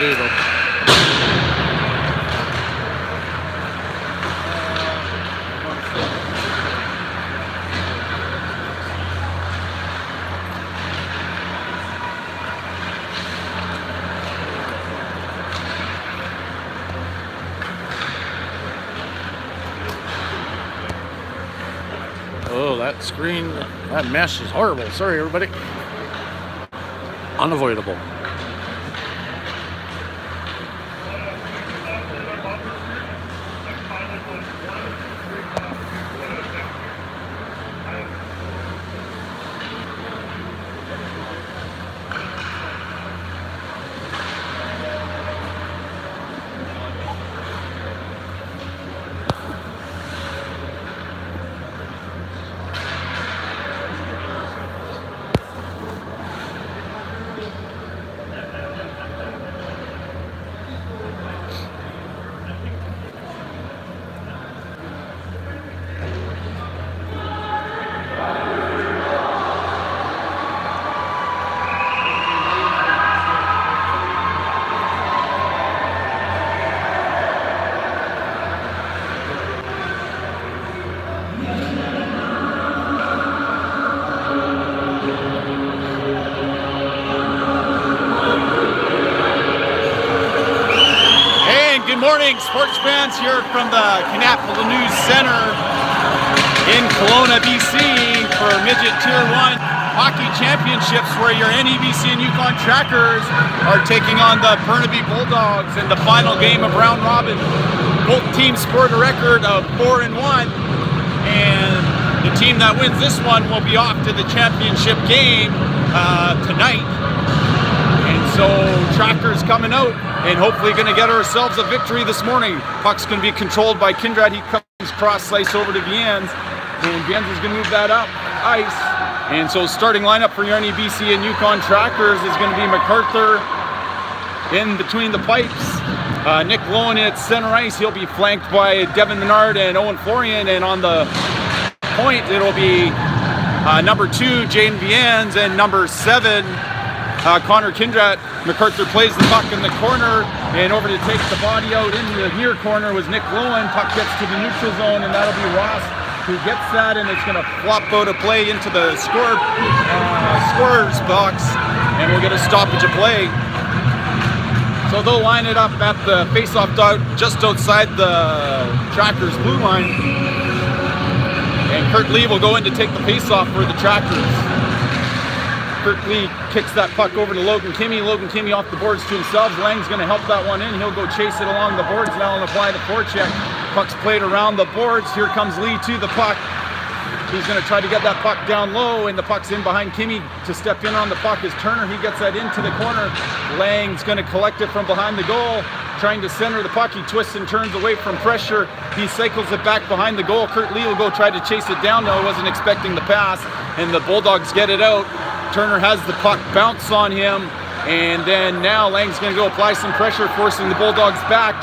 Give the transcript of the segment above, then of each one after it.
There you go. Oh, that screen, that mesh is horrible. Sorry, everybody. Unavoidable. Good morning, sports fans, here from the Kanapala News Center in Kelowna, BC for Midget Tier 1 Hockey Championships, where your NEBC and Yukon Trackers are taking on the Burnaby Bulldogs in the final game of round robin. Both teams scored a record of 4-1, and the team that wins this one will be off to the championship game tonight. And so Trackers coming out and hopefully going to get ourselves a victory this morning. Puck's going to be controlled by Kindred. He comes cross ice over to Viens, and Viens is going to move that up ice. And so starting lineup for your NEBC and Yukon Trackers is going to be MacArthur in between the pipes. Nick Lowen at center ice. He'll be flanked by Devin Menard and Owen Florian. And on the point, it'll be number 2, Jane Viens, and number 7, Connor Kindrat. MacArthur plays the puck in the corner, and over to take the body out into the near corner was Nick Lowen. Puck gets to the neutral zone, and that'll be Ross who gets that, and it's going to flop out of play into the scorer's box, and we'll get a stoppage of play. So they'll line it up at the face-off dot just outside the Trackers' blue line, and Kurt Lee will go in to take the face-off for the Trackers. Kurt Lee kicks that puck over to Logan Kimmy. Logan Kimmy off the boards to himself. Lang's going to help that one in. He'll go chase it along the boards now and apply the forecheck. Puck's played around the boards. Here comes Lee to the puck. He's going to try to get that puck down low, and the puck's in behind Kimmy. To step in on the puck is Turner. He gets that into the corner. Lang's going to collect it from behind the goal, trying to center the puck. He twists and turns away from pressure. He cycles it back behind the goal. Kurt Lee will go try to chase it down. No, he wasn't expecting the pass, and the Bulldogs get it out. Turner has the puck bounce on him, and then now Lang's going to go apply some pressure, forcing the Bulldogs back.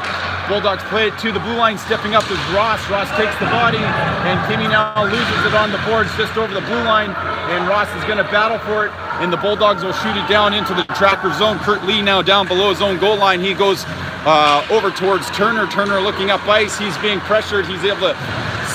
Bulldogs play it to the blue line. Stepping up is Ross. Ross takes the body, and Kimmy now loses it on the boards just over the blue line, and Ross is going to battle for it, and the Bulldogs will shoot it down into the Tracker zone. Kurt Lee now down below his own goal line. He goes over towards Turner. Turner looking up ice. He's being pressured. He's able to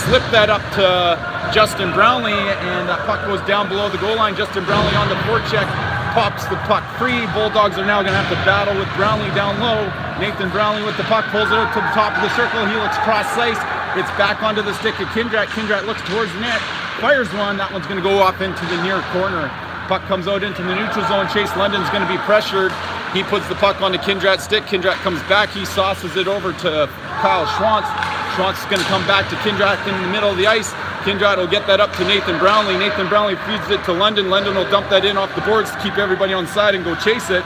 slip that up to Justin Brownlee, and that puck goes down below the goal line. Justin Brownlee on the forecheck pops the puck free. Bulldogs are now going to have to battle with Brownlee down low. Nathan Brownlee with the puck, pulls it out to the top of the circle. He looks cross ice. It's back onto the stick of Kindrat. Kindrat looks towards the net, fires one. That one's going to go up into the near corner. Puck comes out into the neutral zone. Chase London's going to be pressured. He puts the puck on the Kindrat stick. Kindrat comes back. He sauces it over to Kyle Schwantz. Schwantz is going to come back to Kindrat in the middle of the ice. Kindrat will get that up to Nathan Brownlee. Nathan Brownlee feeds it to London. London will dump that in off the boards to keep everybody on side and go chase it.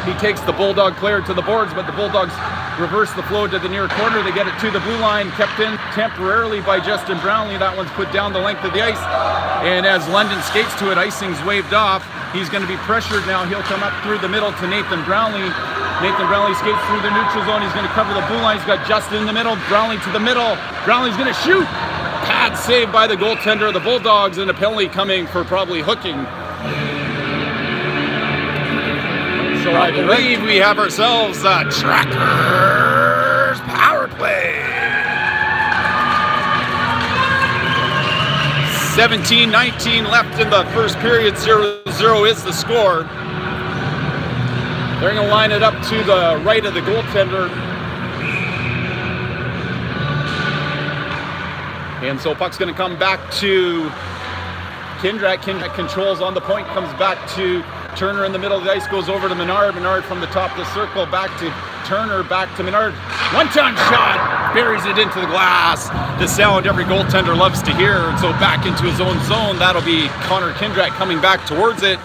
He takes the Bulldog player to the boards, but the Bulldogs reverse the flow to the near corner. They get it to the blue line, kept in temporarily by Justin Brownlee. That one's put down the length of the ice. And as London skates to it, icing's waved off. He's going to be pressured now. He'll come up through the middle to Nathan Brownlee. Nathan Brownlee skates through the neutral zone. He's going to cover the blue line. He's got Justin in the middle. Brownlee to the middle. Brownlee's going to shoot. Pad saved by the goaltender of the Bulldogs, and a penalty coming for probably hooking. So I believe we have ourselves a Trackers power play. 17-19 left in the first period. 0-0 is the score. They're going to line it up to the right of the goaltender. And so puck's going to come back to Kindrat. Kindrat controls on the point, comes back to Turner in the middle of the ice, goes over to Menard. Menard from the top of the circle, back to Turner, back to Menard. One-time shot, buries it into the glass. The sound every goaltender loves to hear. And so back into his own zone. That'll be Connor Kindrat coming back towards it.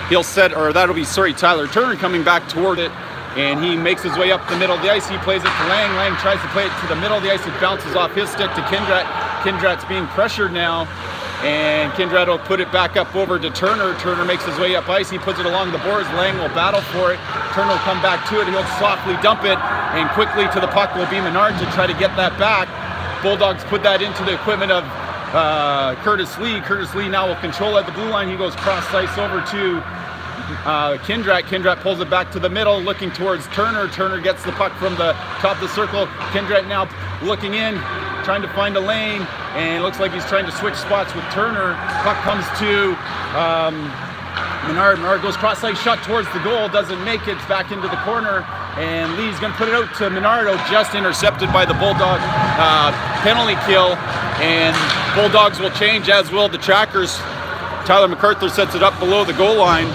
Tyler Turner coming back toward it. And he makes his way up the middle of the ice. He plays it to Lang. Lang tries to play it to the middle of the ice. It bounces off his stick to Kindrat. Kindrat's being pressured now. And Kindrat will put it back up over to Turner. Turner makes his way up ice. He puts it along the boards. Lang will battle for it. Turner will come back to it. He'll softly dump it. And quickly to the puck will be Menard to try to get that back. Bulldogs put that into the equipment of Curtis Lee. Curtis Lee now will control at the blue line. He goes cross ice over to Kindrat. Kindrat pulls it back to the middle, looking towards Turner. Turner gets the puck from the top of the circle. Kindrat now looking in, trying to find a lane, and it looks like he's trying to switch spots with Turner. Puck comes to Menard. Menard goes cross ice shot towards the goal, doesn't make it. It's back into the corner, and Lee's going to put it out to Menardo, just intercepted by the Bulldog penalty kill, and Bulldogs will change, as will the Trackers. Tyler MacArthur sets it up below the goal line,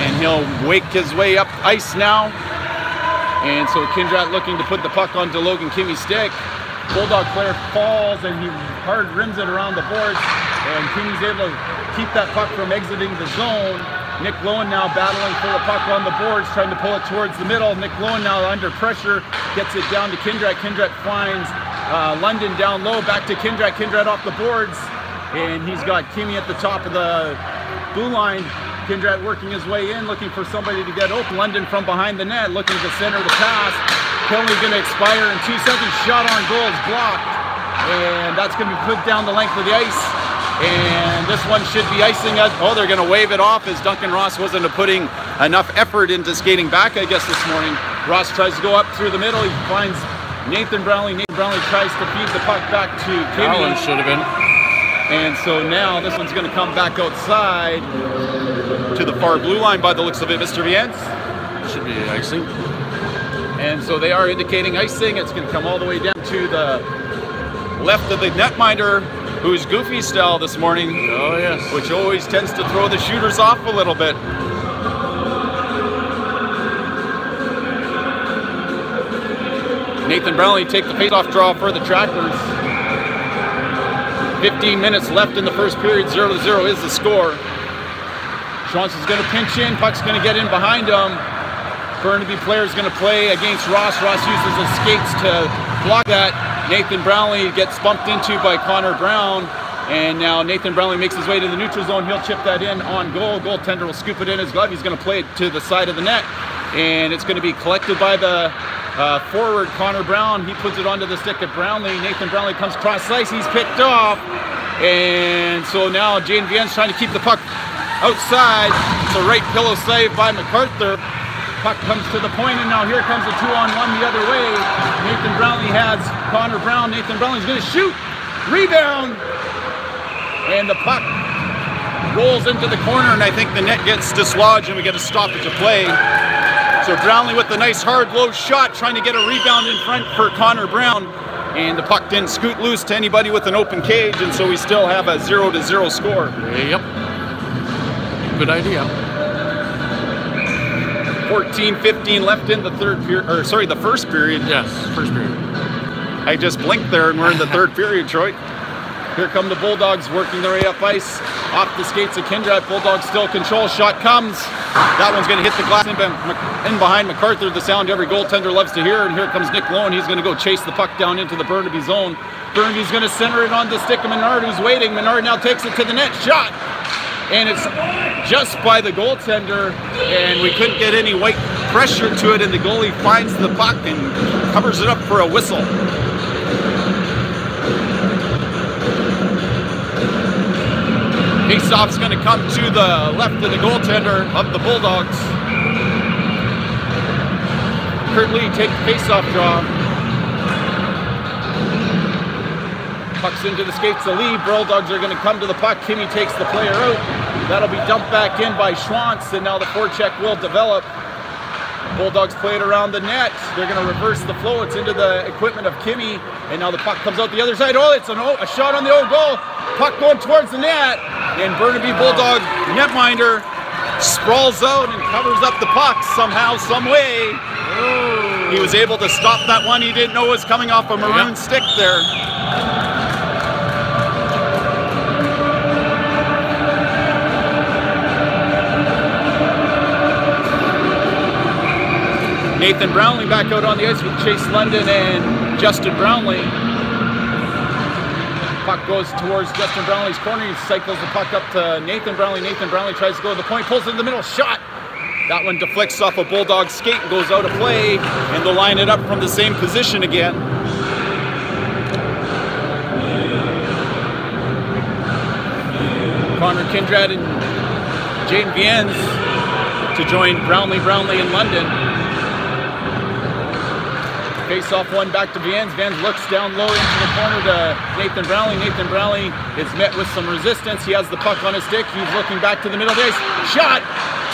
and he'll wake his way up ice now. And so Kindrat looking to put the puck onto Logan Kimmy's stick. Bulldog player falls and he hard rims it around the boards, and Kimmy's able to keep that puck from exiting the zone. Nick Lowen now battling for the puck on the boards, trying to pull it towards the middle. Nick Lowen now under pressure, gets it down to Kindrat. Kindrat finds London down low, back to Kindrat. Kindrat off the boards, and he's got Kimmy at the top of the blue line. Kindrat working his way in, looking for somebody to get open. London from behind the net, looking to center the pass. Penalty going to expire in 2 seconds. Shot on goal is blocked, and that's going to be put down the length of the ice. And this one should be icing it. Oh, they're going to wave it off, as Duncan Ross wasn't putting enough effort into skating back, I guess, this morning. Ross tries to go up through the middle. He finds Nathan Brownlee. Nathan Brownlee tries to feed the puck back to Kimmy. That one should have been. And so now this one's going to come back outside to the far blue line by the looks of it, Mr. Viens. Should be icing. And so they are indicating icing. It's going to come all the way down to the left of the netminder, who's goofy style this morning. Oh, yes. Which always tends to throw the shooters off a little bit. Nathan Brownlee take the face-off draw for the Trackers. 15 minutes left in the first period. 0-0 is the score. Johnson's going to pinch in. Puck's going to get in behind him. Burnaby player's going to play against Ross. Ross uses his skates to block that. Nathan Brownlee gets bumped into by Connor Brown. And now Nathan Brownlee makes his way to the neutral zone. He'll chip that in on goal. Goaltender will scoop it in his glove. He's going to play it to the side of the net. And it's going to be collected by the forward, Connor Brown. He puts it onto the stick of Brownlee. Nathan Brownlee comes cross ice. He's picked off. And so now Jane Viens trying to keep the puck outside. It's a right pillow save by MacArthur. Puck comes to the point, and now here comes a 2-on-1 the other way. Nathan Brownlee has Connor Brown. Nathan Brownlee's going to shoot. Rebound. And the puck rolls into the corner, and I think the net gets dislodged, and we get a stoppage of play. So Brownlee with the nice hard low shot, trying to get a rebound in front for Connor Brown. And the puck didn't scoot loose to anybody with an open cage, and so we still have a 0-0 score. Yep. Good idea. 14-15 left in the the first period. Yes, first period. I just blinked there, and we're in the third period, Troy. Here come the Bulldogs working their way up ice. Off the skates of Kindrat. Bulldogs still control. Shot comes. That one's going to hit the glass in behind MacArthur. The sound every goaltender loves to hear. And here comes Nick Lowen. He's going to go chase the puck down into the Burnaby zone. Burnaby's going to center it on the stick of Menard, who's waiting. Menard now takes it to the net. Shot. And it's just by the goaltender. And we couldn't get any white pressure to it. And the goalie finds the puck and covers it up for a whistle. Face-off's going to come to the left of the goaltender of the Bulldogs. Kurt Lee take the face-off draw. Puck's into the skates of Lee. Bulldogs are going to come to the puck. Kimmy takes the player out. That'll be dumped back in by Schwantz, and now the forecheck will develop. Bulldogs play it around the net. They're going to reverse the flow. It's into the equipment of Kimmy, and now the puck comes out the other side. Oh, it's a shot on the own goal. Puck going towards the net, and Burnaby Bulldog netminder sprawls out and covers up the puck somehow, some way. Oh. He was able to stop that one. He didn't know was coming off a maroon stick there. Nathan Brownlee back out on the ice with Chase London and Justin Brownlee. Puck goes towards Justin Brownlee's corner. He cycles the puck up to Nathan Brownlee. Nathan Brownlee tries to go to the point, pulls it in the middle, shot. That one deflects off a Bulldog skate and goes out of play, and they'll line it up from the same position again. Connor Kindred and Jane Viens to join Brownlee, and London. Face-off one back to Viens. Viens looks down low into the corner to Nathan Brownlee. Nathan Brownlee is met with some resistance. He has the puck on his stick. He's looking back to the middle of the ice. Shot!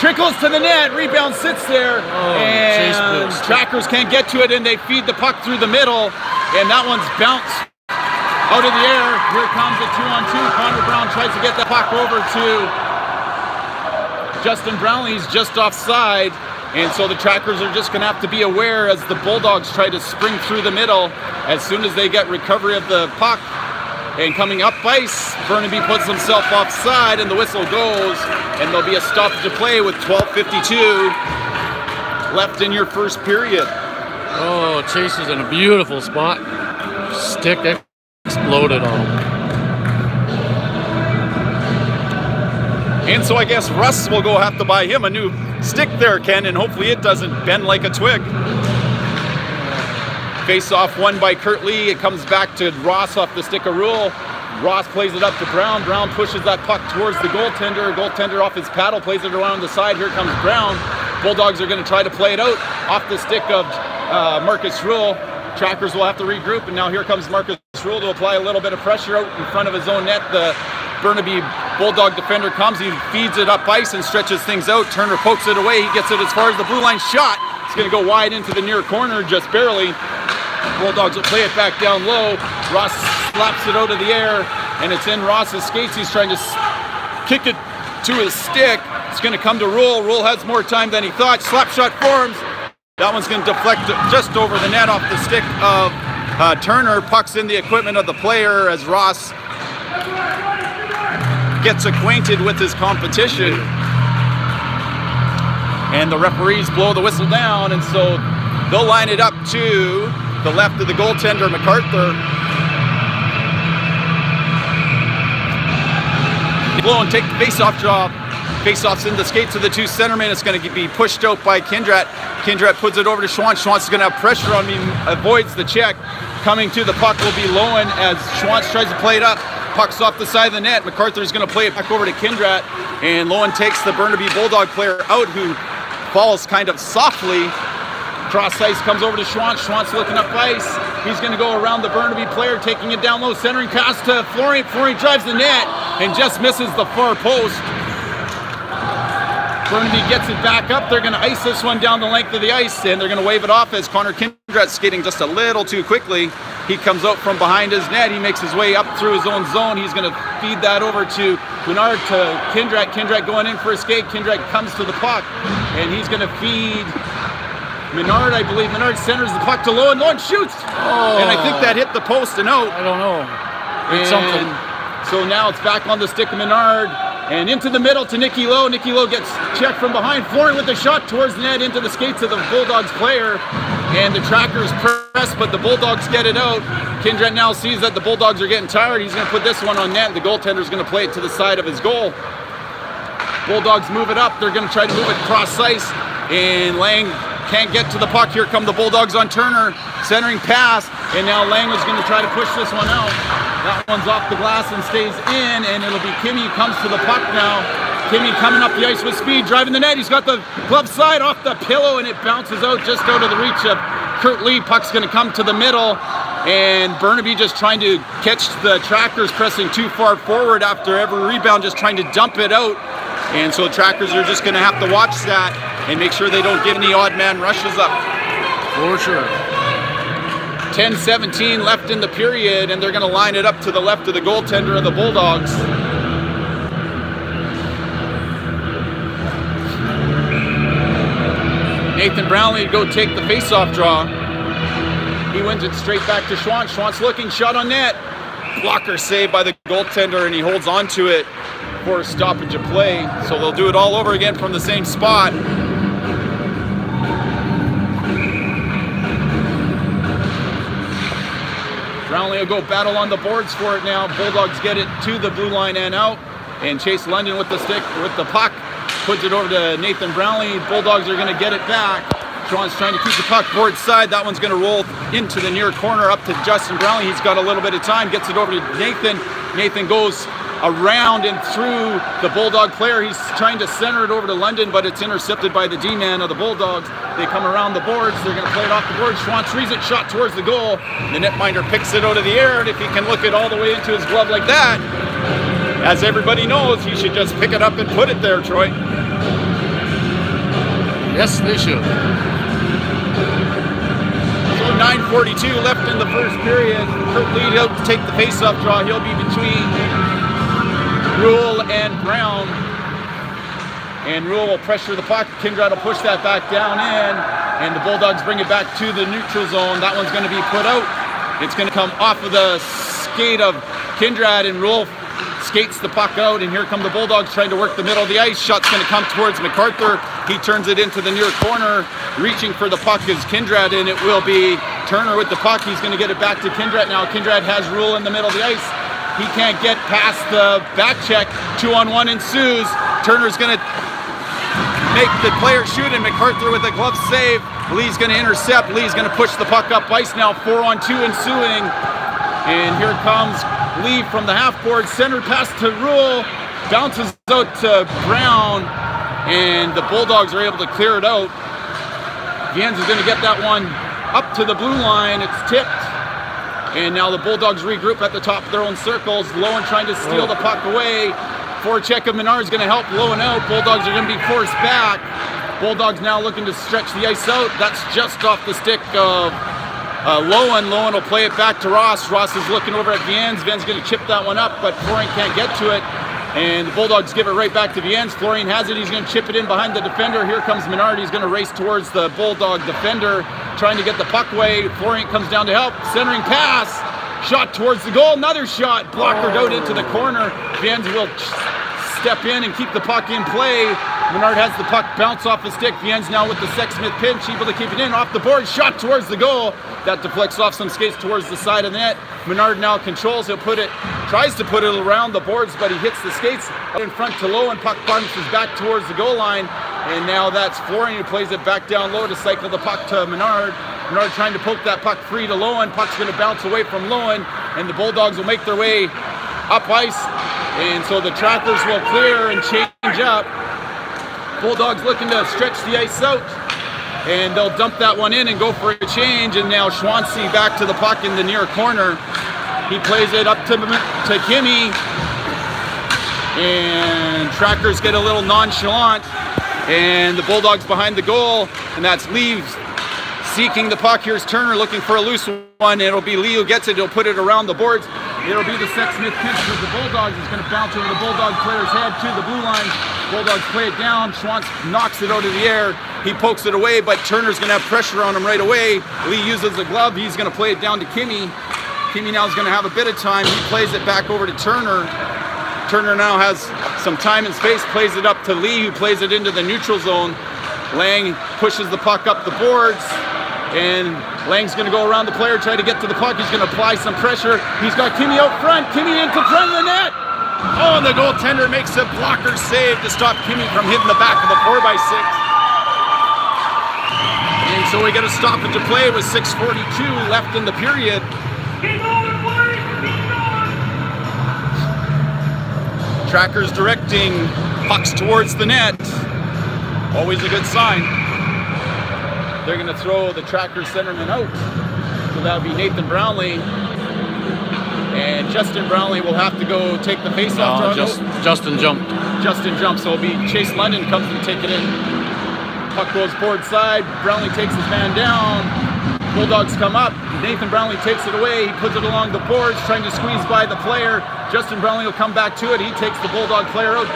Trickles to the net. Rebound sits there. And Trackers can't get to it, and they feed the puck through the middle. And that one's bounced out of the air. Here comes a 2-on-2. Connor Brown tries to get the puck over to Justin Brownlee. He's just offside. And so the Trackers are just going to have to be aware as the Bulldogs try to spring through the middle. As soon as they get recovery of the puck and coming up ice, Burnaby puts himself offside and the whistle goes, and there'll be a stoppage of play with 12:52 left in your first period. Oh, Chase is in a beautiful spot. Stick exploded on him. And so I guess Russ will go have to buy him a new stick there, Ken, and hopefully it doesn't bend like a twig. Face-off won by Kurt Lee. It comes back to Ross off the stick of Rule. Ross plays it up to Brown. Brown pushes that puck towards the goaltender. Goaltender off his paddle plays it around the side. Here comes Brown. Bulldogs are going to try to play it out off the stick of Marcus Rule. Trackers will have to regroup, and now here comes Marcus Rule to apply a little bit of pressure out in front of his own net. The Burnaby Bulldog defender comes, he feeds it up ice and stretches things out. Turner pokes it away, he gets it as far as the blue line shot. It's going to go wide into the near corner, just barely. Bulldogs will play it back down low. Ross slaps it out of the air, and it's in Ross's skates. He's trying to kick it to his stick. It's going to come to Rule. Rule has more time than he thought. Slap shot forms. That one's going to deflect just over the net off the stick of Turner. Puck's in the equipment of the player as Ross gets acquainted with his competition, and the referees blow the whistle down, and so they'll line it up to the left of the goaltender, MacArthur. Blow and take the face-off draw. Face-off's in the skates of the two centermen. It's going to be pushed out by Kindred. Kindred puts it over to Schwantz. Schwantz is going to have pressure on him, avoids the check. Coming to the puck will be Lowen as Schwantz tries to play it up. Puck's off the side of the net. MacArthur is going to play it back over to Kindred, and Lowen takes the Burnaby Bulldog player out, who falls kind of softly. Cross ice comes over to Schwantz. Schwantz looking up ice. He's going to go around the Burnaby player, taking it down low, centering pass to Florian. Florian drives the net and just misses the far post. Burnaby gets it back up. They're going to ice this one down the length of the ice, and they're going to wave it off as Connor Kindred's skating just a little too quickly. He comes out from behind his net. He makes his way up through his own zone. He's going to feed that over to Bernard, to Kindred. Kindred going in for a skate. Kindred comes to the puck, and he's going to feed Menard, I believe. Menard centers the puck to Lowen. Lowen shoots! Oh. And I think that hit the post and out. I don't know. It's something. So now it's back on the stick of Menard. And into the middle to Nicky Lowe. Nicky Lowe gets checked from behind. Florian with the shot towards the net into the skates of the Bulldogs player. And the Trackers press, but the Bulldogs get it out. Kindred now sees that the Bulldogs are getting tired. He's going to put this one on net. The goaltender's going to play it to the side of his goal. Bulldogs move it up. They're going to try to move it cross ice. And Lang can't get to the puck. Here come the Bulldogs on Turner. Centering pass. And now Lang is going to try to push this one out. That one's off the glass and stays in, and it'll be Kimmy who comes to the puck now. Kimmy coming up the ice with speed, driving the net. He's got the glove slide off the pillow, and it bounces out just out of the reach of Kurt Lee. Puck's going to come to the middle, and Burnaby just trying to catch the Trackers pressing too far forward after every rebound, just trying to dump it out. And so the Trackers are just going to have to watch that and make sure they don't give any odd man rushes up. For sure. 10-17 left in the period, and they're going to line it up to the left of the goaltender of the Bulldogs. Nathan Brownlee to go take the face-off draw. He wins it straight back to Schwantz. Schwantz looking, shot on net. Blocker saved by the goaltender, and he holds on to it for a stoppage of play. So they'll do it all over again from the same spot. Brownlee will go battle on the boards for it now. Bulldogs get it to the blue line and out. And Chase London with the stick, with the puck, puts it over to Nathan Brownlee. Bulldogs are going to get it back. Sean's trying to keep the puck board side. That one's going to roll into the near corner up to Justin Brownlee. He's got a little bit of time, gets it over to Nathan. Nathan goes around and through the Bulldog player. He's trying to center it over to London, but it's intercepted by the D-man of the Bulldogs. They come around the boards. They're going to play it off the boards. Schwantz reads it, shot towards the goal. The netminder picks it out of the air, and if he can look it all the way into his glove like that, as everybody knows, he should just pick it up and put it there, Troy. Yes, they should. So 9:42 left in the first period. Kurt Lee out to take the face-off draw. He'll be between Rule and Brown. And Rule will pressure the puck. Kindrad will push that back down in. And the Bulldogs bring it back to the neutral zone. That one's going to be put out. It's going to come off of the skate of Kindrad, and Rule skates the puck out, and here come the Bulldogs trying to work the middle of the ice. Shot's going to come towards MacArthur. He turns it into the near corner. Reaching for the puck is Kindrad, and it will be Turner with the puck. He's going to get it back to Kindrad now. Kindrad has Rule in the middle of the ice. He can't get past the back check. 2-on-1 ensues. Turner's going to make the player shoot, and MacArthur with a glove save. Lee's going to intercept. Lee's going to push the puck up ice now. 4-on-2 ensuing. And here comes Lee from the half board. Center pass to Rule. Bounces out to Brown. And the Bulldogs are able to clear it out. Viens is going to get that one up to the blue line. It's tipped. And now the Bulldogs regroup at the top of their own circles. Lowen trying to steal the puck away. Forecheck of Menard is going to help Lowen out. Bulldogs are going to be forced back. Bulldogs now looking to stretch the ice out. That's just off the stick of Lowen. Lowen will play it back to Ross. Ross is looking over at Viens. Viens going to chip that one up, but Florian can't get to it. And the Bulldogs give it right back to Viens. Florian has it. He's going to chip it in behind the defender. Here comes Menard. He's going to race towards the Bulldog defender, trying to get the puck away. Florian comes down to help. Centering pass. Shot towards the goal. Another shot. Blockered out into the corner. Viens will step in and keep the puck in play. Menard has the puck bounce off the stick. Viens now with the Sexsmith pinch, able to keep it in off the board. Shot towards the goal. That deflects off some skates towards the side of the net. Menard now controls. He'll put it, tries to put it around the boards, but he hits the skates in front to low, and puck bounces back towards the goal line. And now that's Florian who plays it back down low to cycle the puck to Menard. Menard trying to poke that puck free to Lowen. Puck's going to bounce away from Lowen, and the Bulldogs will make their way up ice. And so the Trackers will clear and change up. Bulldogs looking to stretch the ice out, and they'll dump that one in and go for a change. And now Schwancy back to the puck in the near corner. He plays it up to Kimmy, and Trackers get a little nonchalant, and the Bulldogs behind the goal, and that's Lee seeking the puck. Here's Turner looking for a loose one. It'll be Lee who gets it. He'll put it around the boards. It'll be the Sexsmith pinch with the Bulldogs. It's going to bounce over the Bulldog player's head to the blue line. Bulldogs play it down. Schwantz knocks it out of the air. He pokes it away, but Turner's going to have pressure on him right away. Lee uses a glove. He's going to play it down to Kimmy. Kimmy now is going to have a bit of time. He plays it back over to Turner. Turner now has some time and space, plays it up to Lee, who plays it into the neutral zone. Lang pushes the puck up the boards, and Lang's going to go around the player, try to get to the puck. He's going to apply some pressure. He's got Kimmy out front. Kimmy into front of the net. Oh, and the goaltender makes a blocker save to stop Kimmy from hitting the back of the 4x6. And so we get a stoppage of play with 6:42 left in the period. Trackers directing pucks towards the net. Always a good sign. They're going to throw the Tracker centerman out. So that'll be Nathan Brownlee. And Justin Brownlee will have to go take the face-off. Justin jumped. Justin jumps, so it'll be Chase London comes to take it in. Puck goes forward side. Brownlee takes his man down. Bulldogs come up. Nathan Brownlee takes it away. He puts it along the boards, trying to squeeze by the player. Justin Brownlee will come back to it. He takes the Bulldog player out,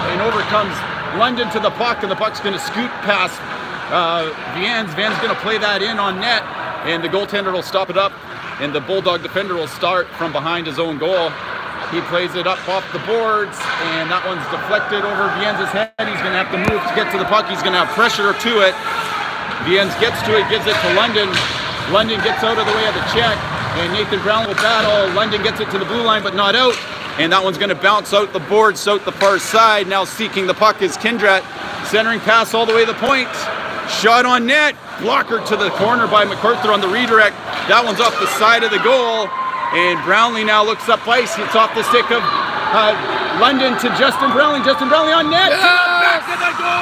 and over comes London to the puck, and the puck's going to scoot past Vians. Vians going to play that in on net, and the goaltender will stop it up, and the Bulldog defender will start from behind his own goal. He plays it up off the boards, and that one's deflected over Vians' head. He's going to have to move to get to the puck. He's going to have pressure to it. Vians gets to it, gives it to London. London gets out of the way of the check, and Nathan Brown will battle. London gets it to the blue line, but not out. And that one's going to bounce out the boards, out the far side. Now seeking the puck is Kindrat. Centering pass all the way to the point. Shot on net. Blocker to the corner by MacArthur on the redirect. That one's off the side of the goal. And Brownlee now looks up ice. It's off the stick of London to Justin Brownlee. Justin Brownlee on net. Yes! Back to the goal!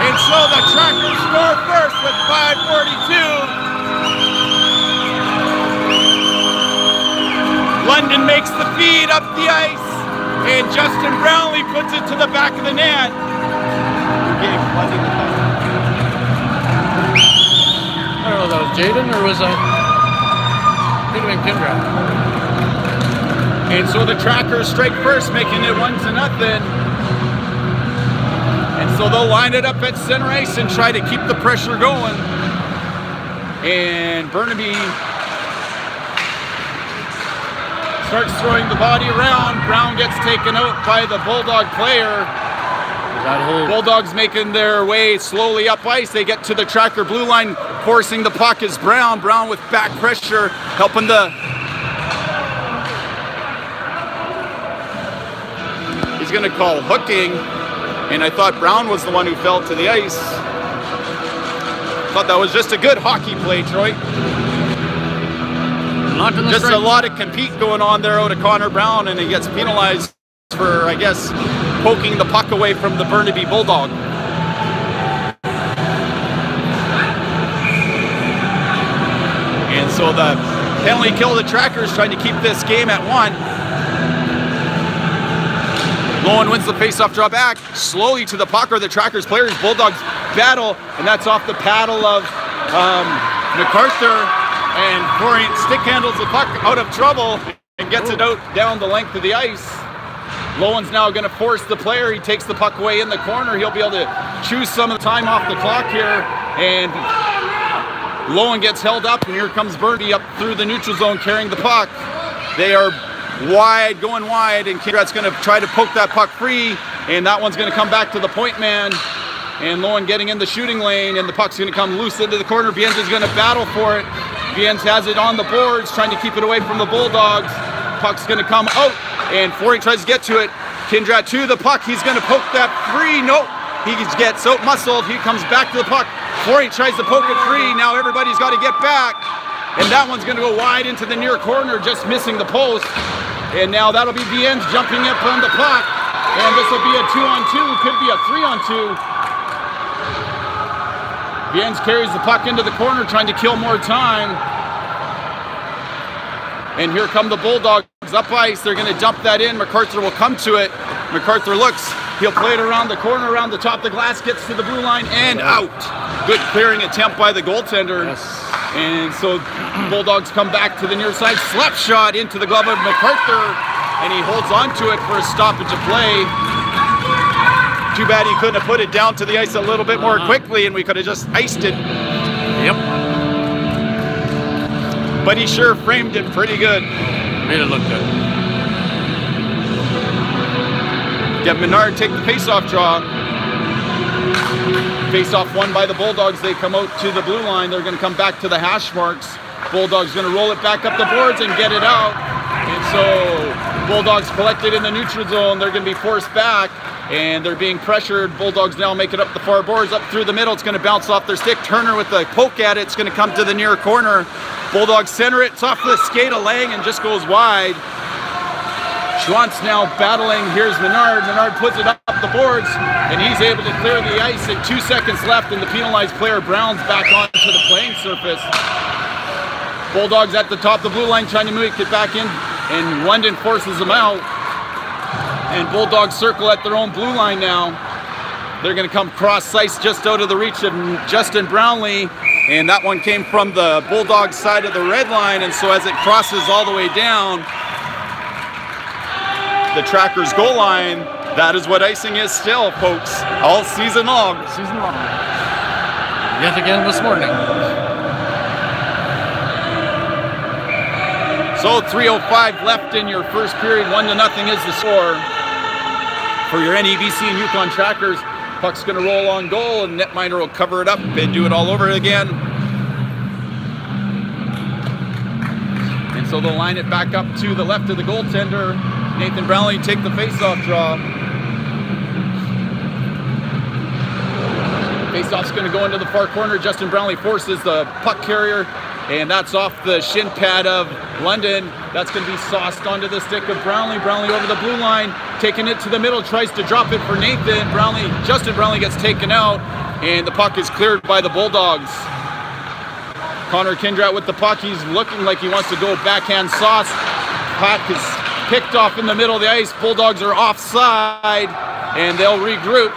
And so the Trackers score first with 5:42. London makes the feed up the ice, and Justin Brownlee puts it to the back of the net. I don't know if that was Jaden or was that could have been Kindra. And so the Trackers strike first, making it 1-0. And so they'll line it up at center ice and try to keep the pressure going. And Burnaby starts throwing the body around. Brown gets taken out by the Bulldog player. Bulldogs making their way slowly up ice. They get to the Tracker blue line. Forcing the puck is Brown. Brown with back pressure, helping the... He's going to call hooking. And I thought Brown was the one who fell to the ice. Thought that was just a good hockey play, Troy. Just a lot of compete going on there out of Connor Brown, and he gets penalized for, I guess, poking the puck away from the Burnaby Bulldog. And so the penalty kill the Trackers, trying to keep this game at 1. Lowen wins the face-off, draw back, slowly to the puck, or the Trackers players. Bulldogs battle, and that's off the paddle of MacArthur. And Corey stick handles the puck out of trouble and gets it out down the length of the ice. Lowen's now going to force the player. He takes the puck away in the corner. He'll be able to choose some of the time off the clock here. And Lowen gets held up, and here comes Burnaby up through the neutral zone carrying the puck. They are wide, going wide, and Kindrat's going to try to poke that puck free, and that one's going to come back to the point man. And Lowen getting in the shooting lane, and the puck's going to come loose into the corner. Viens is going to battle for it. Viens has it on the boards, trying to keep it away from the Bulldogs. Puck's going to come out, and Forey tries to get to it. Kindrat to the puck. He's going to poke that free. Nope. He gets out-muscled. He comes back to the puck. Forey tries to poke it free. Now everybody's got to get back. And that one's going to go wide into the near corner, just missing the post. And now that'll be Viens jumping up on the puck. And this will be a 2-on-2. Could be a 3-on-2. Viens carries the puck into the corner, trying to kill more time. And here come the Bulldogs up ice. They're going to dump that in. MacArthur will come to it. MacArthur looks. He'll play it around the corner, around the top of the glass, gets to the blue line, and out. Good clearing attempt by the goaltender. Yes. And so Bulldogs come back to the near side. Slap shot into the glove of MacArthur, and he holds on to it for a stoppage of play. Too bad he couldn't have put it down to the ice a little bit more quickly, and we could have just iced it. Yep. But he sure framed it pretty good. Made it look good. Get Menard take the face-off draw. Face-off won by the Bulldogs. They come out to the blue line. They're going to come back to the hash marks. Bulldogs going to roll it back up the boards and get it out. And so Bulldogs collected in the neutral zone. They're going to be forced back, and they're being pressured. Bulldogs now make it up the far boards, up through the middle. It's going to bounce off their stick. Turner with the poke at it. It's going to come to the near corner. Bulldogs center it. It's off the skate of Lang and just goes wide. Schwantz now battling. Here's Menard. Menard puts it up the boards, and he's able to clear the ice. And 2 seconds left, and the penalized player Brown's back onto the playing surface. Bulldogs at the top of the blue line trying to make it back in, and London forces them out. And Bulldogs circle at their own blue line now. They're going to come cross ice just out of the reach of Justin Brownlee, and that one came from the Bulldogs side of the red line, and so as it crosses all the way down the Trackers goal line, that is what icing is still, folks, all season long. Season long. Yet again this morning. So 3:05 left in your first period. 1-0 is the score for your NEBC and Yukon Trackers. Puck's going to roll on goal, and netminder will cover it up and do it all over again. And so they'll line it back up to the left of the goaltender. Nathan Brownlee take the face-off draw. Face-off's going to go into the far corner. Justin Brownlee forces the puck carrier, and that's off the shin pad of London. That's going to be sauced onto the stick of Brownlee. Brownlee over the blue line, taking it to the middle, tries to drop it for Nathan. Justin Brownlee gets taken out, and the puck is cleared by the Bulldogs. Connor Kindrat with the puck. He's looking like he wants to go backhand sauce. Puck is picked off in the middle of the ice. Bulldogs are offside, and they'll regroup.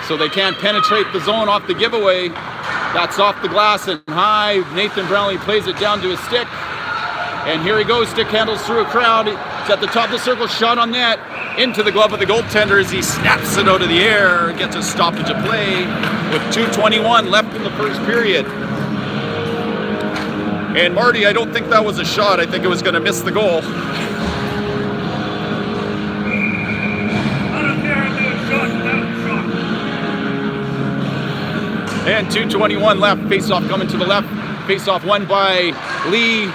So they can't penetrate the zone off the giveaway. That's off the glass and high. Nathan Brownlee plays it down to his stick. And here he goes, stick handles through a crowd. It's at the top of the circle, shot on net. Into the glove of the goaltender as he snaps it out of the air and gets a stoppage of play with 2:21 left in the first period. And Marty, I don't think that was a shot. I think it was going to miss the goal. And 2:21 left, face-off coming to the left. Face-off won by Lee.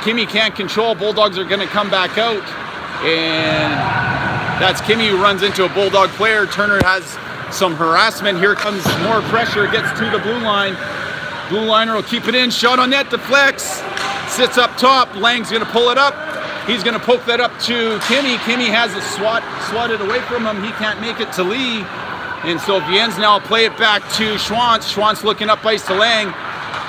Kimmy can't control. Bulldogs are going to come back out. And that's Kimmy who runs into a Bulldog player. Turner has some harassment. Here comes more pressure. Gets to the blue line. Blue liner will keep it in. Shot on net, deflects. Sits up top. Lang's going to pull it up. He's going to poke that up to Kimmy. Kimmy has a swatted away from him. He can't make it to Lee. And so Viens now play it back to Schwantz. Schwantz looking up ice to Lang.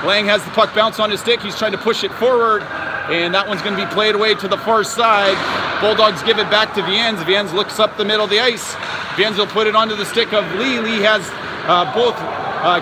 Lang has the puck bounce on his stick. He's trying to push it forward. And that one's going to be played away to the far side. Bulldogs give it back to Viens. Viens looks up the middle of the ice. Viens will put it onto the stick of Lee. Lee has both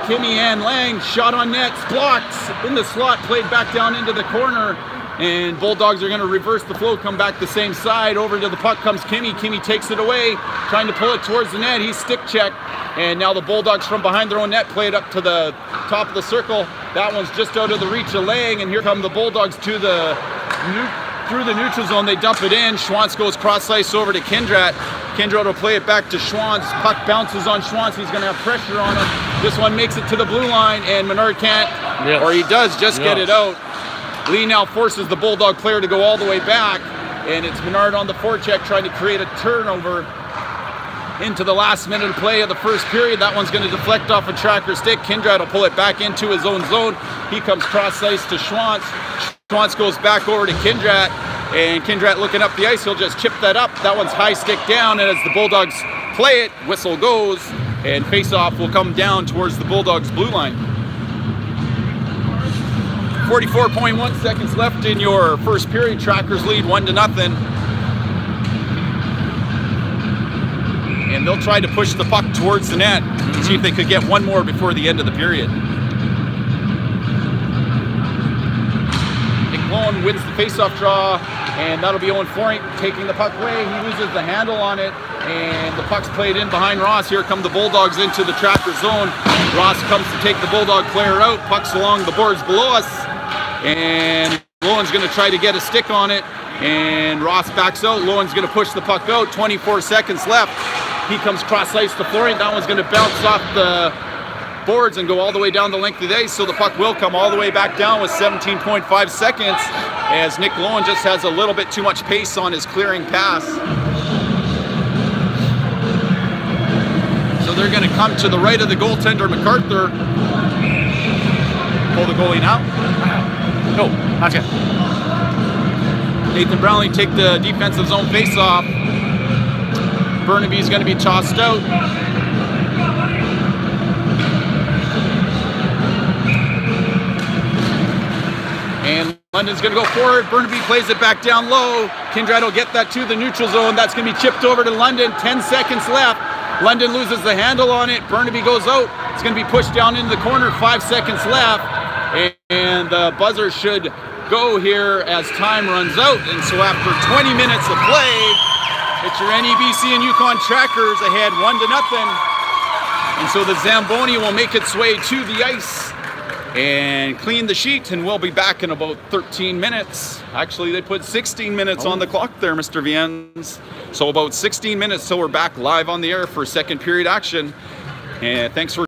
Kimmy and Lang. Shot on net. Blocked in the slot. Played back down into the corner. And Bulldogs are going to reverse the flow, come back the same side. Over to the puck comes Kimmy. Kimmy takes it away, trying to pull it towards the net. He's stick checked. And now the Bulldogs from behind their own net play it up to the top of the circle. That one's just out of the reach of Lang. And here come the Bulldogs to through the neutral zone. They dump it in. Schwantz goes cross ice over to Kindrat. Kindrat will play it back to Schwantz. Puck bounces on Schwantz. He's going to have pressure on him. This one makes it to the blue line, and Menard can't, or he does just get it out. Lee now forces the Bulldog player to go all the way back, and it's Menard on the forecheck trying to create a turnover into the last minute of play of the first period. That one's going to deflect off a tracker stick. Kindrat will pull it back into his own zone. He comes cross ice to Schwantz. Schwantz goes back over to Kindrat, and Kindrat looking up the ice. He'll just chip that up. That one's high stick down, and as the Bulldogs play it, whistle goes, and face-off will come down towards the Bulldogs' blue line. 44.1 seconds left in your first period. Trackers lead 1-0. And they'll try to push the puck towards the net, see if they could get one more before the end of the period. Nick Lowen wins the face-off draw, and that'll be Owen Florent taking the puck away. He loses the handle on it, and the puck's played in behind Ross. Here come the Bulldogs into the Tracker zone. Ross comes to take the Bulldog player out. Puck's along the boards below us. And Lowen's going to try to get a stick on it, and Ross backs out. Lowen's going to push the puck out. 24 seconds left. He comes cross ice to Florent. That one's going to bounce off the boards and go all the way down the length of the ice, so the puck will come all the way back down with 17.5 seconds, as Nick Lowen just has a little bit too much pace on his clearing pass. So they're going to come to the right of the goaltender, MacArthur. Pull the goalie now. No, not yet. Nathan Brownlee take the defensive zone face-off. Burnaby's going to be tossed out. And London's going to go forward. Burnaby plays it back down low. Kindrad will get that to the neutral zone. That's going to be chipped over to London. 10 seconds left. London loses the handle on it. Burnaby goes out. It's going to be pushed down into the corner. 5 seconds left. And the buzzer should go here as time runs out. And so after 20 minutes of play, it's your NEBC and Yukon Trackers ahead 1-0. And so the Zamboni will make its way to the ice and clean the sheet, and we'll be back in about 13 minutes. Actually, they put 16 minutes on the clock there, Mr. Viens. So about 16 minutes till we're back live on the air for second period action. And thanks for